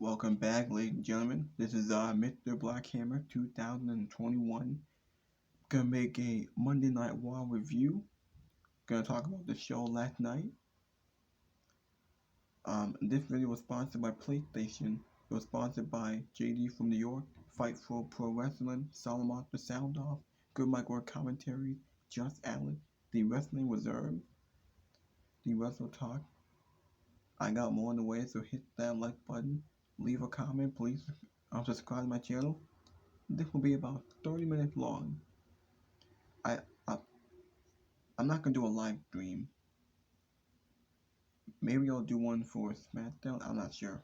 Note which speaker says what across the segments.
Speaker 1: Welcome back, ladies and gentlemen. This is Mr. Blackhammer 2021. Gonna make a Monday Night Raw review. Gonna talk about the show last night. This video was sponsored by PlayStation. It was sponsored by JD from New York, Fight for Pro Wrestling, Solomon the Sound Off, Good Mike Ward Commentary, Just Alex, The Wrestling Reserve, The Wrestle Talk. I got more on the way, so hit that like button. Leave a comment, please. Subscribe to my channel. This will be about 30 minutes long. I, I I'm not gonna do a live stream. Maybe I'll do one for SmackDown. I'm not sure.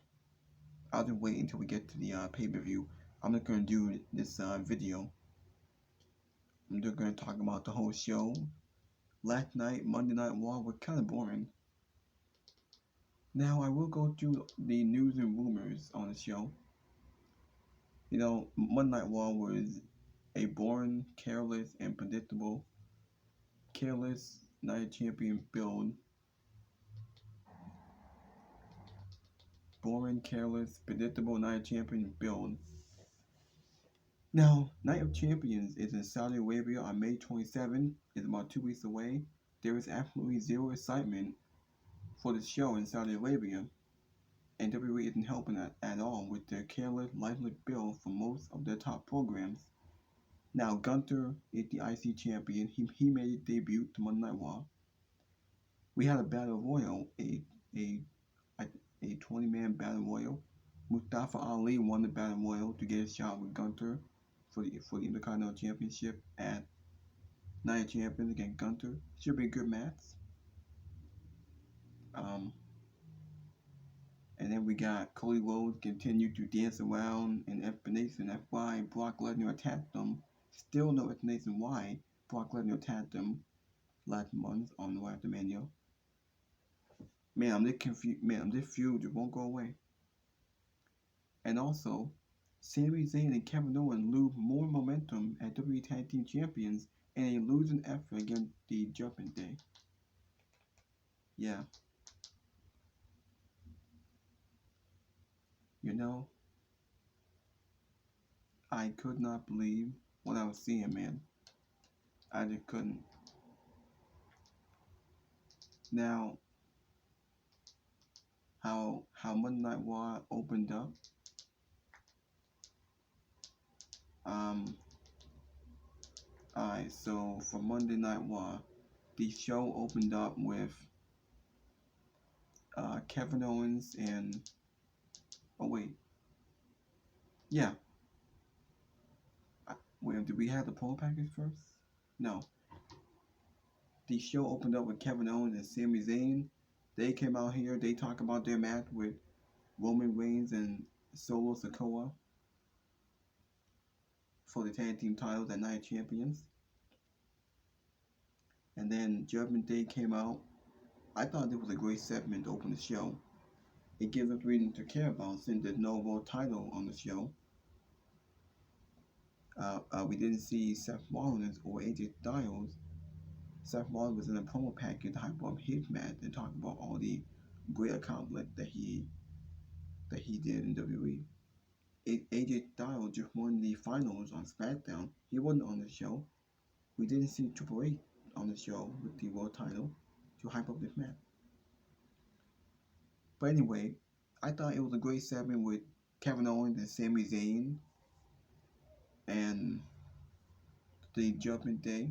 Speaker 1: I'll just wait until we get to the pay-per-view. I'm not gonna do this video. I'm just gonna talk about the whole show. Last night, Monday Night Raw was kind of boring. Now I will go through the news and rumors on the show. You know, Monday Night Raw was a boring, careless, and predictable. Careless Night Champion build. Boring, careless, predictable Night Champion build. Now, Night of Champions is in Saudi Arabia on May 27. It's about 2 weeks away. There is absolutely zero excitement for the show in Saudi Arabia, and WWE isn't helping at all with their careless, lifeless build for most of their top programs. Now, Gunther is the IC champion. He made his debut to Monday Night Raw. We had a battle royal, a 20-man battle royal. Mustafa Ali won the battle royal to get a shot with Gunther for the Intercontinental Championship at Night of Champions against Gunther. Should be a good match. And then we got Cody Rhodes continue to dance around and explanation. That's why Brock Lesnar attacked them. Still no explanation why Brock Lesnar attacked them last month on the way after Mania. Man, I'm just confused. Man, I'm just fused. It won't go away. And also, Sami Zayn and Kevin Owens lose more momentum at WWE Tag Team Champions in a losing effort against the Judgment Day. Yeah. You know, I could not believe what I was seeing, man. I just couldn't. Now, how Monday Night Raw opened up. Alright, so for Monday Night Raw, the show opened up with Kevin Owens and did we have the poll package first? No. The show opened up with Kevin Owens and Sami Zayn. They came out here. They talk about their match with Roman Reigns and Solo Sikoa for the tag team titles at Night Champions. And then Judgment Day came out. I thought it was a great segment to open the show. It gives us reason to care about since there's no world title on the show. We didn't see Seth Rollins or AJ Styles. Seth Rollins was in a promo package to hype up his match and talk about all the great accomplishments that he did in WWE. AJ Styles just won the finals on SmackDown. He wasn't on the show. We didn't see Triple H on the show with the world title to hype up this match. But anyway, I thought it was a great segment with Kevin Owens and Sami Zayn and the Judgment Day.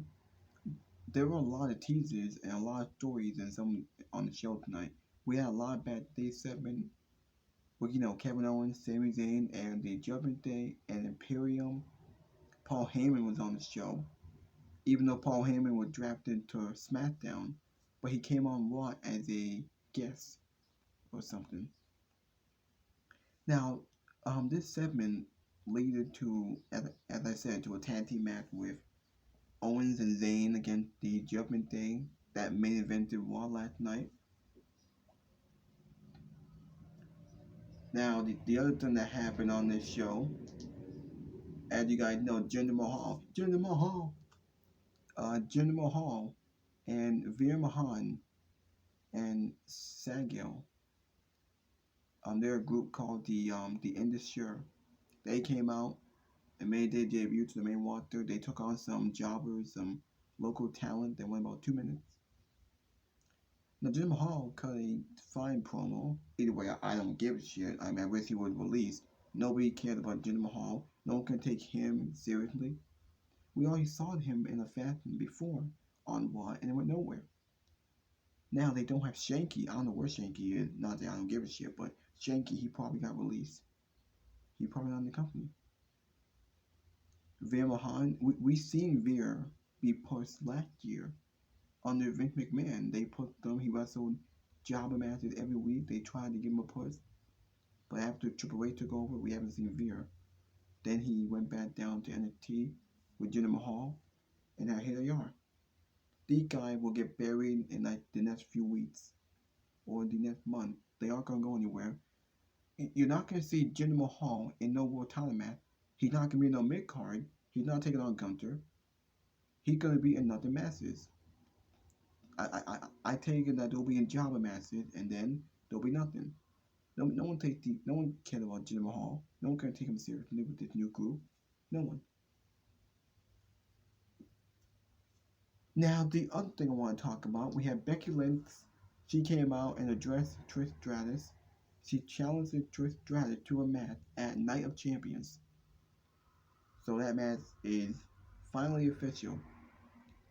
Speaker 1: There were a lot of teasers and a lot of stories and some on the show tonight. We had a lot of backstage segment with Kevin Owens, Sami Zayn, and the Judgment Day and Imperium. Paul Heyman was on the show, even though Paul Heyman was drafted to SmackDown, but he came on Raw as a guest or something. Now, this segment led to, as I said, to a tag team match with Owens and Zayn against the Judgment Day that main evented Raw last night. Now, the other thing that happened on this show, as you guys know, Jinder Mahal, and Veer Mahan and Sagil They're a group called the Industry. They came out and made their debut to the main roster. They took on some jobbers, some local talent that went about 2 minutes. Now Jim Hall cut a fine promo. Either way, I don't give a shit. I mean, I wish he was released. Nobody cared about Jim Hall. No one can take him seriously. We already saw him in a fashion before on Raw, and it went nowhere. Now they don't have Shanky. I don't know where Shanky is. Not that I don't give a shit, but Shanky, he probably got released. He probably not in the company. Veer Mahan, we seen Veer be pushed last year under Vince McMahon. They put them, he wrestled jobber matches every week. They tried to give him a push. But after Triple H took over, we haven't seen Veer. Then he went back down to NXT with Jinder Mahal, and now here they are. These guys will get buried in like the next few weeks or the next month. They aren't gonna go anywhere. You're not gonna see Jinder Mahal in no world title match. He's not gonna be in no mid card. He's not taking on Gunter. He's gonna be in nothing matches. I take it that they'll be in jobber matches, and then there'll be nothing. No one cared about Jinder Mahal. No one can take him seriously with this new group. No one. Now the other thing I want to talk about, we have Becky Lynch. She came out and addressed Trish Stratus. She challenged Trish Stratus to a match at Night of Champions. So that match is finally official.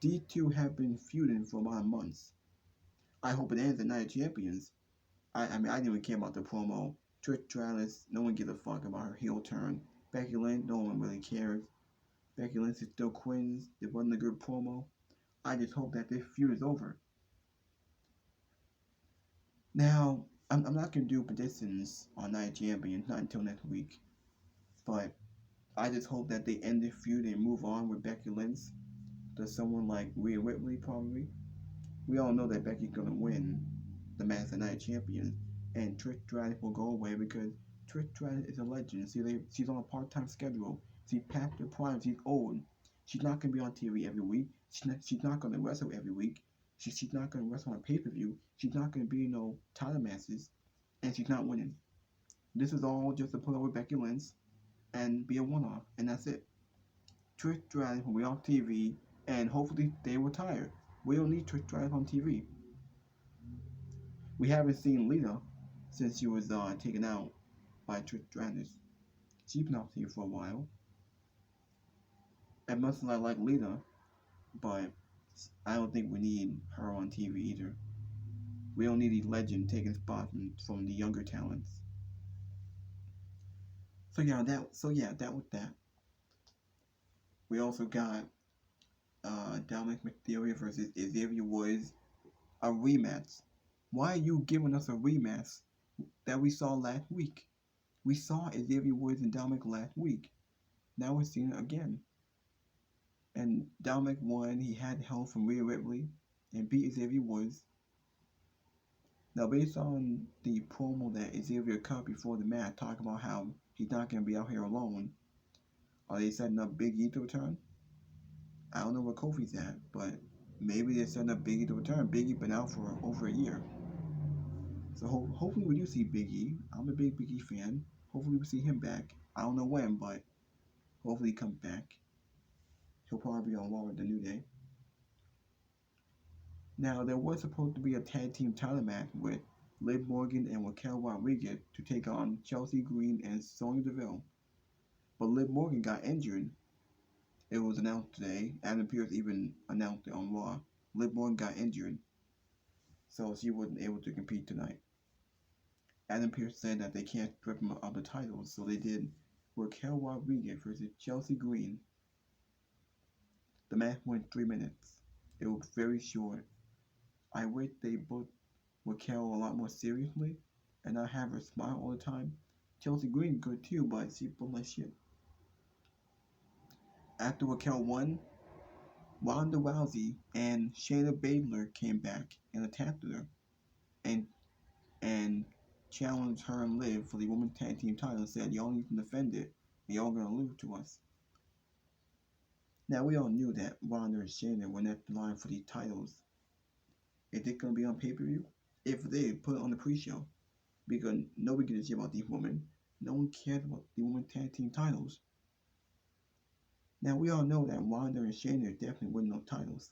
Speaker 1: These two have been feuding for about months. I hope it ends at Night of Champions. I mean, I didn't even care about the promo. Trish Stratus, no one gives a fuck about her heel turn. Becky Lynch, no one really cares. Becky Lynch is still queens. It wasn't a good promo. I just hope that this feud is over. Now, I'm not going to do predictions on Night of Champions, not until next week. But I just hope that they end the feud and move on with Becky Lynch to someone like Rhea Ripley, probably. We all know that Becky's going to win the match at Night of Champions, and Trish Stratus will go away because Trish Stratus is a legend. She's on a part-time schedule. She's past her prime. She's old. She's not going to be on TV every week. She's not going to wrestle every week. She's not going to wrestle on pay-per-view. She's not going to be in no title matches, and she's not winning. This is all just to put over Becky Lynch and be a one-off, and that's it. Trish Stratus will be off TV, and hopefully they retire. We don't need Trish Stratus on TV. We haven't seen Lita since she was taken out by Trish Stratus. She's been off TV for a while. As much as I like Lita, but I don't think we need her on TV either. We don't need a legend taking spots from the younger talents. So that was that. We also got Dominic Mysterio versus Xavier Woods, a rematch. Why are you giving us a rematch that we saw last week? We saw Xavier Woods and Dominic last week. Now we're seeing it again. And Dominic won. He had help from Rhea Ripley and beat Xavier Woods. Now, based on the promo that Xavier cut before the match, talking about how he's not going to be out here alone, are they setting up Big E to return? I don't know where Kofi's at, but maybe they're setting up Big E to return. Big E been out for over a year. So hopefully we do see Big E. I'm a big Big E fan. Hopefully we see him back. I don't know when, but hopefully he comes back. He'll probably be on Raw with the New Day. Now, there was supposed to be a tag team title match with Liv Morgan and Raquel Rodriguez to take on Chelsea Green and Sonya Deville. But Liv Morgan got injured. It was announced today. Adam Pearce even announced it on Raw. Liv Morgan got injured, so she wasn't able to compete tonight. Adam Pearce said that they can't strip him of the titles, so they did Raquel Rodriguez versus Chelsea Green. The match went 3 minutes. It was very short. I wish they booked Raquel a lot more seriously and not have her smile all the time. Chelsea Green good too, but she booked like shit. After Raquel won, Ronda Rousey and Shayna Baszler came back and attacked her and challenged her and Liv for the women's tag team title and said, y'all need to defend it and y'all gonna lose to us. Now we all knew that Ronda and Shayna were next in line for these titles. Is it gonna be on pay-per-view? If they put it on the pre-show. because nobody gives a shit about these women. No one cares about the women tag team titles. Now we all know that Ronda and Shayna definitely win no titles.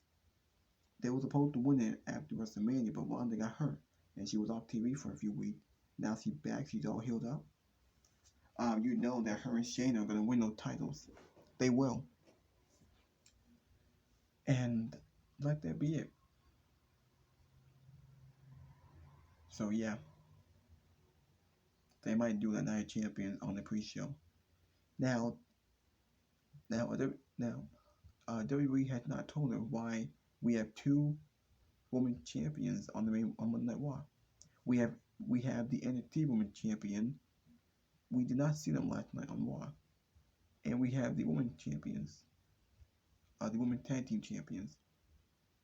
Speaker 1: They were supposed to win it after WrestleMania, but Ronda got hurt and she was off TV for a few weeks. Now she's back, she's all healed up. You know that her and Shayna are gonna win no titles. They will. And let that be it. So yeah, they might do the Night Champion on the pre-show. Now, now, WWE has not told her why we have two women champions on the main on Monday Night Raw. We have we have the NXT Women Champion. We did not see them last night on Raw, and we have the Women Champions, the Women Tag Team Champions.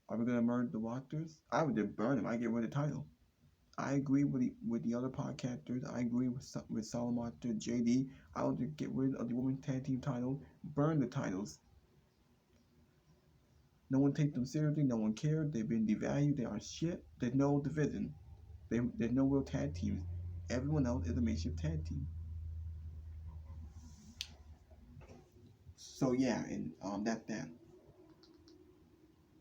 Speaker 1: Are we gonna merge the rosters? I would just burn them. I get rid of the title. I agree with the other podcasters. I agree with Solomon, JD. I would just get rid of the Women Tag Team title, burn the titles. No one takes them seriously. No one cares. They've been devalued. They are shit. There's no division. There's no real tag teams. Everyone else is a makeshift tag team. So yeah, and that's that.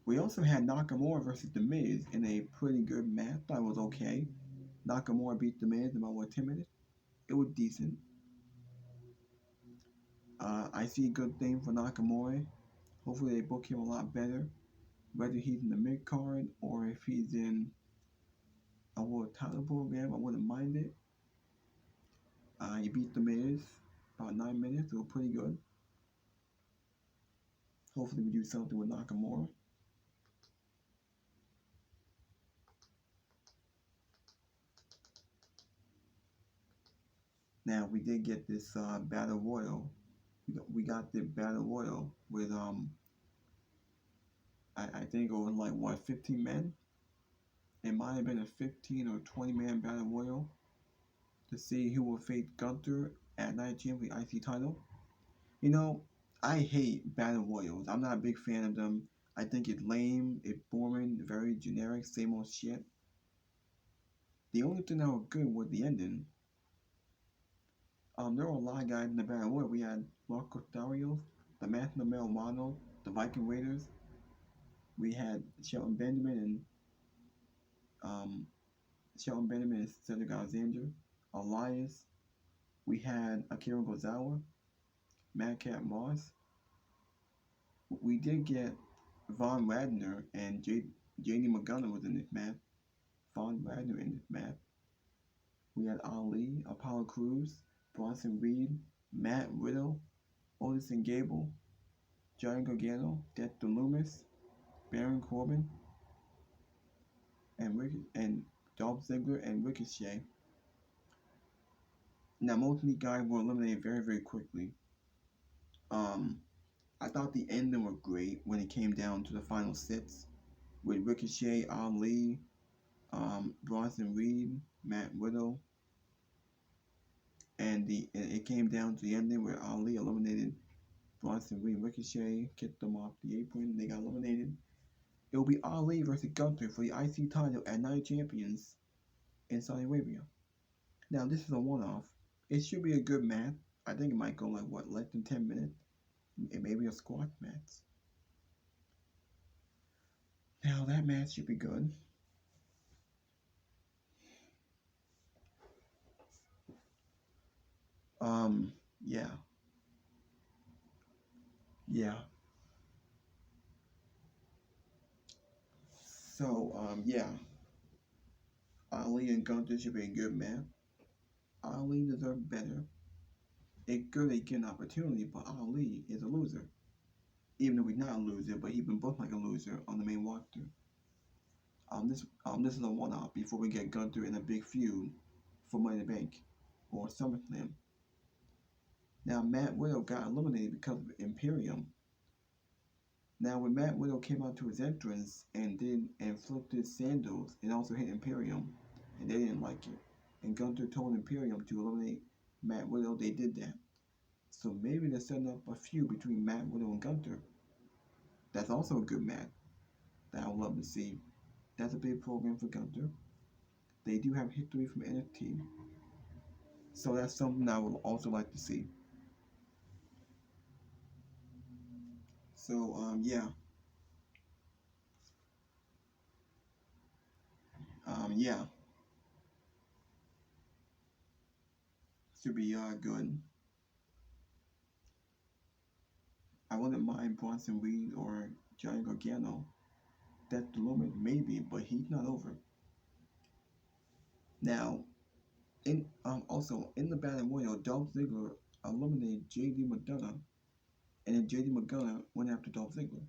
Speaker 1: We also had Nakamura versus The Miz in a pretty good match. I thought it was okay. Nakamura beat The Miz in about 10 minutes. It was decent. I see a good thing for Nakamura. Hopefully they book him a lot better. Whether he's in the mid card or if he's in a world title program, I wouldn't mind it. He beat The Miz about 9 minutes. It was pretty good. Hopefully we do something with Nakamura. Now we did get this battle royal. We got the battle royal with I think it was like what 15 men. It might have been a 15 or 20 man battle royal to see who will face Gunther at Night Champion for the IC title. You know, I hate battle royals. I'm not a big fan of them. I think it's lame, it's boring, very generic, same old shit. The only thing that was good was the ending. There were a lot of guys in the battle royal. We had Marco Starios, the Master Mel Mono, the Viking Raiders. We had Shelton Benjamin and Cedric Alexander, Elias. We had Akira Gozawa, Madcap Moss. We did get Von Wagner and JD McGunner was in this match. Von Wagner in this match. We had Ali, Apollo Crews, Bronson Reed, Matt Riddle, Otis and Gable, Johnny Gargano, Dexter Loomis, Baron Corbin, and Dolph Ziggler and Ricochet. Now most of these guys were eliminated very, very quickly. I thought the ending was great when it came down to the final six with Ricochet, Ali, Bronson Reed, Matt Riddle, and it came down to the ending where Ali eliminated Bronson Reed and Ricochet, kicked them off the apron, they got eliminated. It will be Ali versus Gunther for the IC title at Night Champions in Saudi Arabia. Now this is a one-off. It should be a good match. I think it might go like what, less than 10 minutes. It may be a squash match. Now that match should be good. Yeah. Yeah. So, yeah. Ali and Gunther should be a good match. Ali deserves better. It's good they get an opportunity, but Ali is a loser. Even though he's not a loser, but he's been booked like a loser on the main roster. This is a one-off before we get Gunther in a big feud for Money in the Bank or SummerSlam. Now Matt Riddle got eliminated because of Imperium. Now when Matt Riddle came out to his entrance and flipped his sandals and also hit Imperium, and they didn't like it. And Gunther told Imperium to eliminate Matt Riddle. They did that. So maybe they're setting up a feud between Matt Riddle and Gunther. That's also a good match that I would love to see. That's a big program for Gunther. They do have history from NXT, so that's something I would also like to see. So yeah, yeah, should be good. I wouldn't mind Bronson Reed or Johnny Gargano. That's the limit, maybe, but he's not over. Now, in also in the Battle Royal, Dolph Ziggler eliminated JD McDonough, and then JD McDonough went after Dolph Ziggler.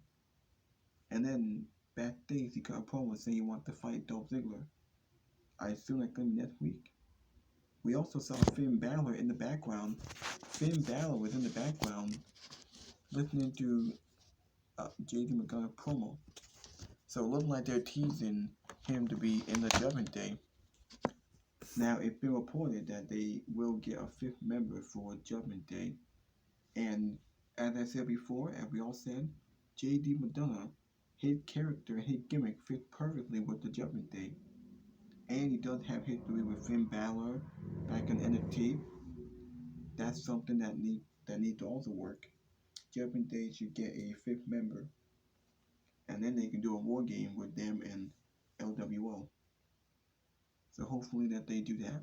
Speaker 1: And then backstage, he cut a promo saying he wanted to fight Dolph Ziggler. I assume that's going to be next week. We also saw Finn Balor in the background. Finn Balor was in the background listening to JD McDonough promo. So it looks like they're teasing him to be in the Judgment Day. Now, it's been reported that they will get a fifth member for Judgment Day. And as I said before, as we all said, JD McDonough, his character, his gimmick fits perfectly with the Judgment Day. And he does have history with Finn Balor back in NXT. That's something that needs to also work. Judgment Day should get a fifth member, and then they can do a war game with them and LWO. So hopefully that they do that.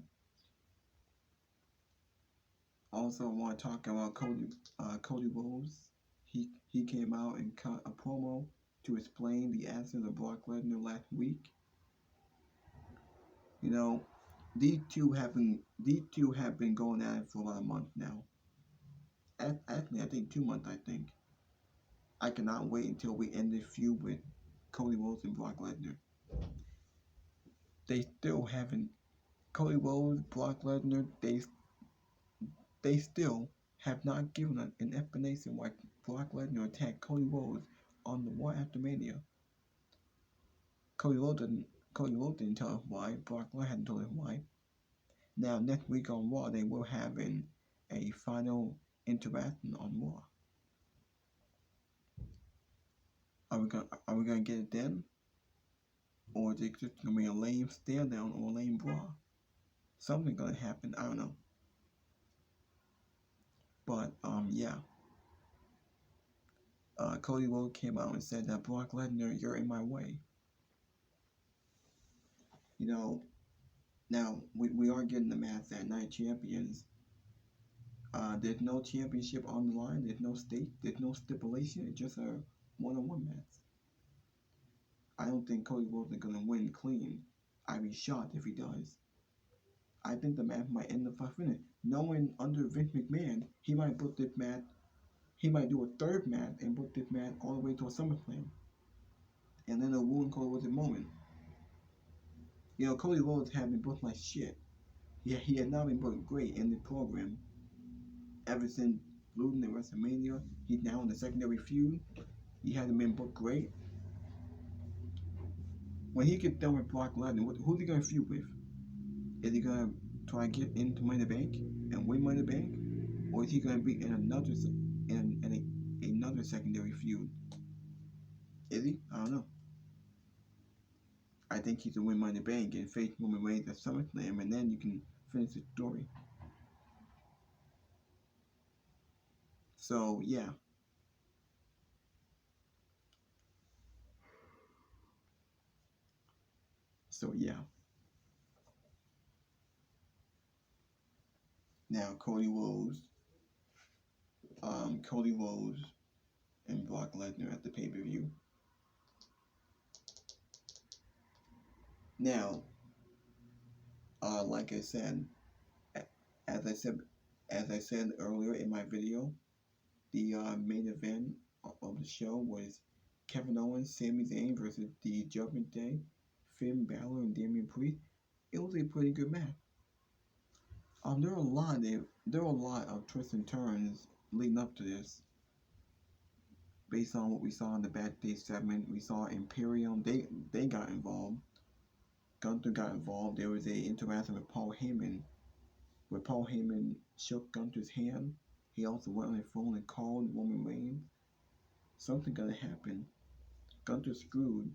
Speaker 1: Also, I want to talk about Cody Rhodes. He came out and cut a promo to explain the absence of Brock Lesnar last week. You know, these two have been going at it for about a month now. Actually, I think 2 months. I think. I cannot wait until we end this feud with Cody Rhodes and Brock Lesnar. They still haven't. Cody Rhodes, Brock Lesnar, they still have not given an explanation why Brock Lesnar attacked Cody Rhodes on the Raw after Mania. Cody Rhodes didn't tell us why. Brock Lesnar hadn't told us why. Now next week on Raw, they will have a final interaction on Raw. Are we gonna get it then, or is it just gonna be a lame stare down or a lame brawl? Something's gonna happen. I don't know. But yeah. Cody Rhodes came out and said that Brock Lesnar, you're in my way. You know, now we are getting the match at Night Champions. There's no championship on the line. There's no stake. There's no stipulation. It's just a one-on-one match. I don't think Cody Rhodes is gonna win clean. I'd be shocked if he does. I think the match might end the 5 minutes. Knowing under Vince McMahon, he might book this match. He might do a third match and book this match all the way to a SummerSlam, and then it'll ruin Cody Rhodes' moment. You know, Cody Rhodes had been booked like shit. He had not been booked great in the program ever since losing at WrestleMania. He's now in the secondary feud. He hasn't been booked great. When he gets done with Brock Lesnar, who's he going to feud with? Is he going to try to get into Money in the Bank and win Money in the Bank? Or is he going to be in another secondary feud? Is he? I don't know. I think he's to win Money in the Bank and face Roman Reigns at SummerSlam, and then you can finish the story. So yeah. Now Cody Rhodes and Brock Lesnar at the pay-per-view. Now, like I said, as I said earlier in my video, the main event of the show was Kevin Owens, Sami Zayn versus the Judgment Day, Finn Balor and Damian Priest. It was a pretty good match. There were a lot of twists and turns leading up to this. Based on what we saw in the backstage segment, we saw Imperium. They got involved. Gunther got involved. There was a interaction with Paul Heyman, where Paul Heyman shook Gunther's hand. He also went on the phone and called Roman Reigns. Something gonna happen. Gunther screwed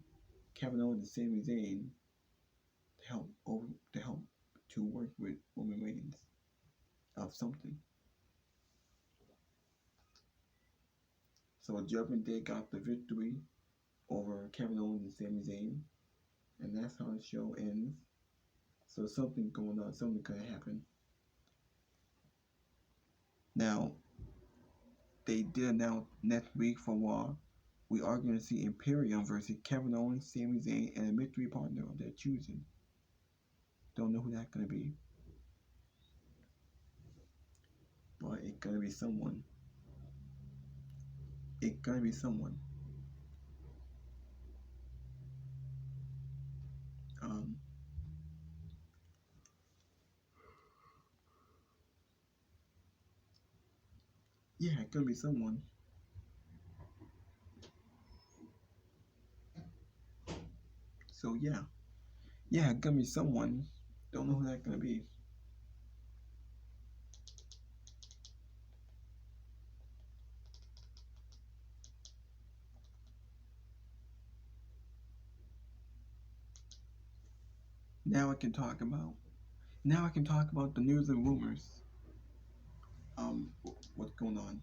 Speaker 1: Kevin Owens and Sami Zayn to help to work with Roman Reigns of something. So Judgment Day got the victory over Kevin Owens and Sami Zayn, and that's how the show ends. So something going on, something could happen. Now, they did announce next week for Raw, we are going to see Imperium versus Kevin Owens, Sami Zayn, and a mystery partner of their choosing. Don't know who that's going to be, but it's going to be someone. It's going to be someone. Yeah, it's going to be someone. So yeah, it's going to be someone. Don't know who that's going to be. Now I can talk about the news and rumors. What's going on?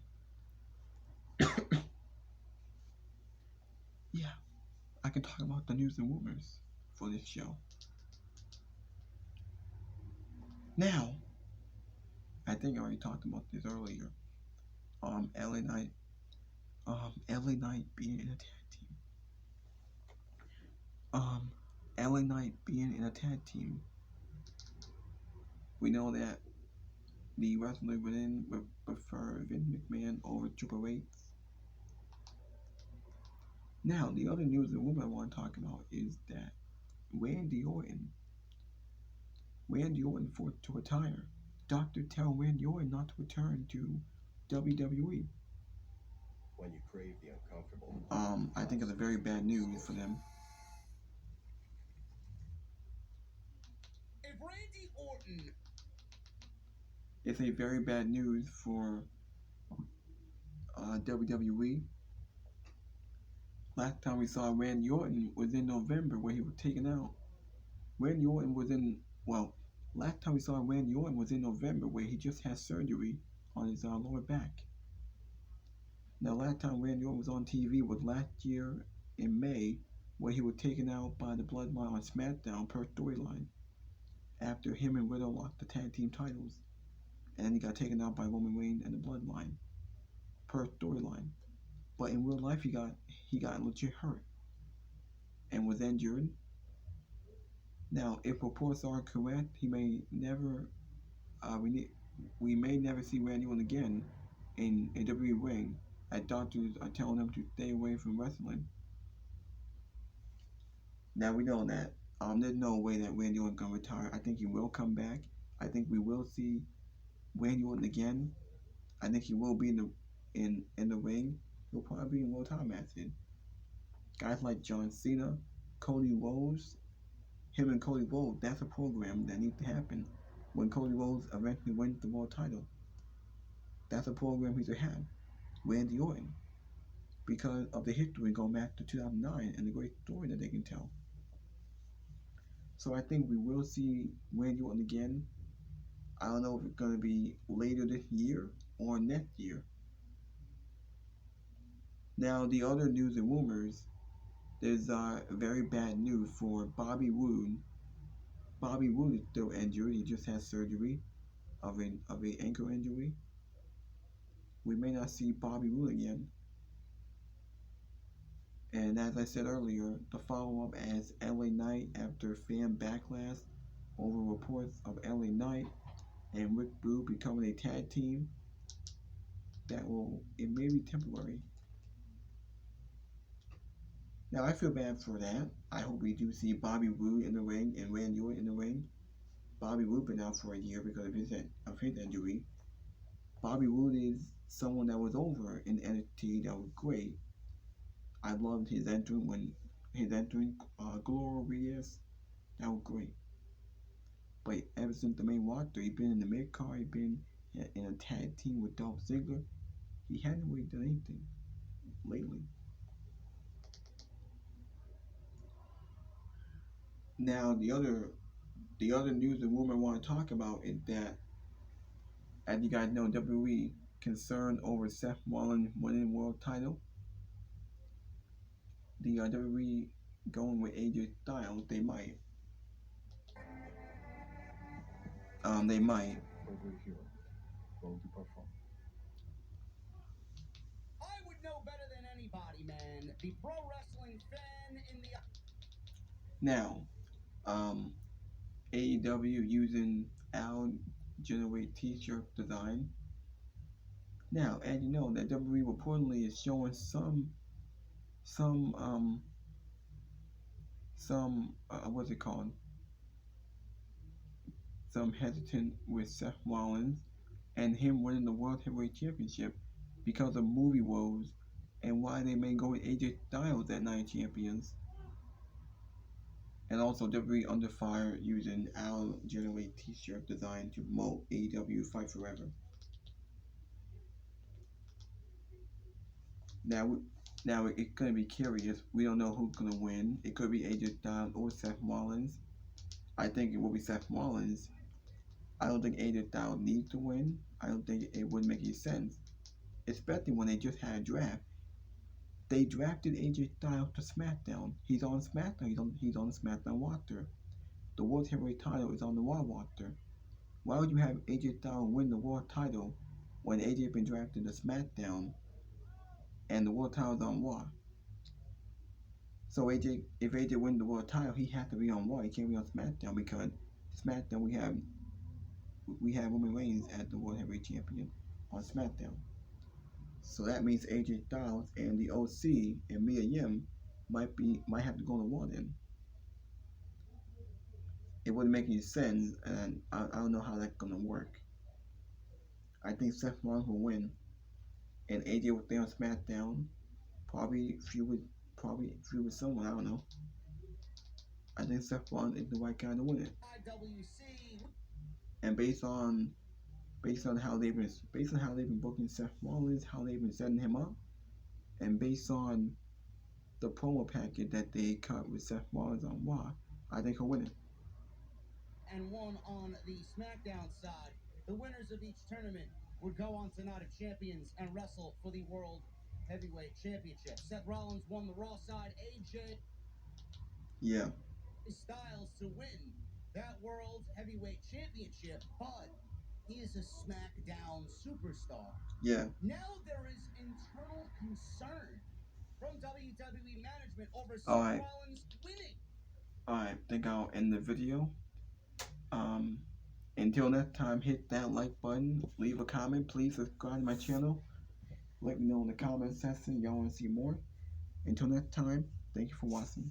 Speaker 1: Yeah, I can talk about the news and rumors for this show. Now, I think I already talked about this earlier. LA Knight being in a tag team. LA Knight being in a tag team. We know that the wrestler within would prefer Vince McMahon over Triple H. Now, the other news and rumor I want to talk about is that Randy Orton to retire. Doctor tell Randy Orton not to return to WWE.
Speaker 2: When you crave the uncomfortable.
Speaker 1: I think it's a very bad news for them.
Speaker 2: If Randy Orton.
Speaker 1: It's a very bad news for WWE. Last time we saw Randy Orton was in November where he was taken out. Last time we saw Randy Orton was in November where he just had surgery on his lower back. Now, last time Randy Orton was on TV was last year in May where he was taken out by the Bloodline on SmackDown per storyline after him and Riddle lost the tag team titles. And he got taken out by Roman Reigns and the Bloodline per storyline. But in real life, he got legit hurt and was injured. Now, if reports are correct, he may never. We may never see Randy Orton again in a WWE ring, as doctors are telling him to stay away from wrestling. Now we know that there's no way that Randy Orton can retire. I think he will come back. I think we will see Randy Orton again. I think he will be in the ring. He'll probably be in World Title matches. Guys like John Cena, Cody Rhodes, him and Cody Rhodes, that's a program that needs to happen when Cody Rhodes eventually wins the world title. That's a program he should have. Randy Orton. Because of the history going back to 2009 and the great story that they can tell. So I think we will see Randy Orton again. I don't know if it's going to be later this year or next year. Now, the other news and rumors, there's very bad news for Bobby Roode. Bobby Roode is still injured. He just had surgery of an ankle injury. We may not see Bobby Roode again. And as I said earlier, the follow-up as LA Knight after fan backlash over reports of LA Knight and Rick Boo becoming a tag team. It may be temporary. Now, I feel bad for that. I hope we do see Bobby Roode in the ring and Randy Orton in the ring. Bobby Roode been out for a year because of his injury. Bobby Roode is someone that was over in NXT that was great. I loved his entering Glorious. That was great. But ever since the main roster, he's been in the mid card, he's been in a tag team with Dolph Ziggler. He hadn't really done anything lately. Now, the other the other news and rumor I want to talk about is that, as you guys know, WWE concerned over Seth Rollins winning world title. The WWE going with AJ Styles, they might. They might.
Speaker 2: Over here, going to perform.
Speaker 3: I would know better than anybody, man. The pro wrestling fan in the.
Speaker 1: Now, AEW using Al generate T-shirt design. Now, as you know, that WWE reportedly is showing some what's it called? Some hesitant with Seth Rollins and him winning the World Heavyweight Championship because of movie woes, and why they may go with AJ Styles at Night Champions. And also WWE under fire using Al generate T-shirt design to promote AEW Fight Forever. Now, now it's gonna be curious. We don't know who's gonna win. It could be AJ Styles or Seth Rollins. I think it will be Seth Rollins. I don't think AJ Styles needs to win. I don't think it would make any sense, especially when they just had a draft. They drafted AJ Styles to SmackDown. He's on SmackDown. He's on the SmackDown roster. The World Heavyweight title is on the Raw roster. Why would you have AJ Styles win the World title when AJ been drafted to SmackDown and the World title is on Raw? So if AJ wins the World title, he has to be on Raw. He can't be on SmackDown because SmackDown we have Roman Reigns as the World Heavyweight Champion on SmackDown. So that means AJ Styles and the OC and Mia Yim might have to go to Raw then. It wouldn't make any sense, and I don't know how that's gonna work. I think Seth Rollins will win, and AJ will stay on SmackDown. Probably feud with someone. I don't know. I think Seth Rollins is the right guy to win it.
Speaker 3: IWC.
Speaker 1: And based on how they've been booking Seth Rollins, how they've been setting him up, and based on the promo package that they cut with Seth Rollins on Raw, I think he'll win it.
Speaker 3: And one on the SmackDown side. The winners of each tournament would go on to Night of Champions and wrestle for the World Heavyweight Championship. Seth Rollins won the Raw side. AJ
Speaker 1: Yeah.
Speaker 3: Styles to win that World Heavyweight Championship, but he is a SmackDown superstar.
Speaker 1: Yeah.
Speaker 3: Now there is internal concern from WWE management over Seth
Speaker 1: Alright.
Speaker 3: Rollins winning.
Speaker 1: Alright, I think I'll end the video. Until next time, hit that like button, leave a comment, please subscribe to my channel. Let me know in the comment section y'all want to see more. Until next time, thank you for watching.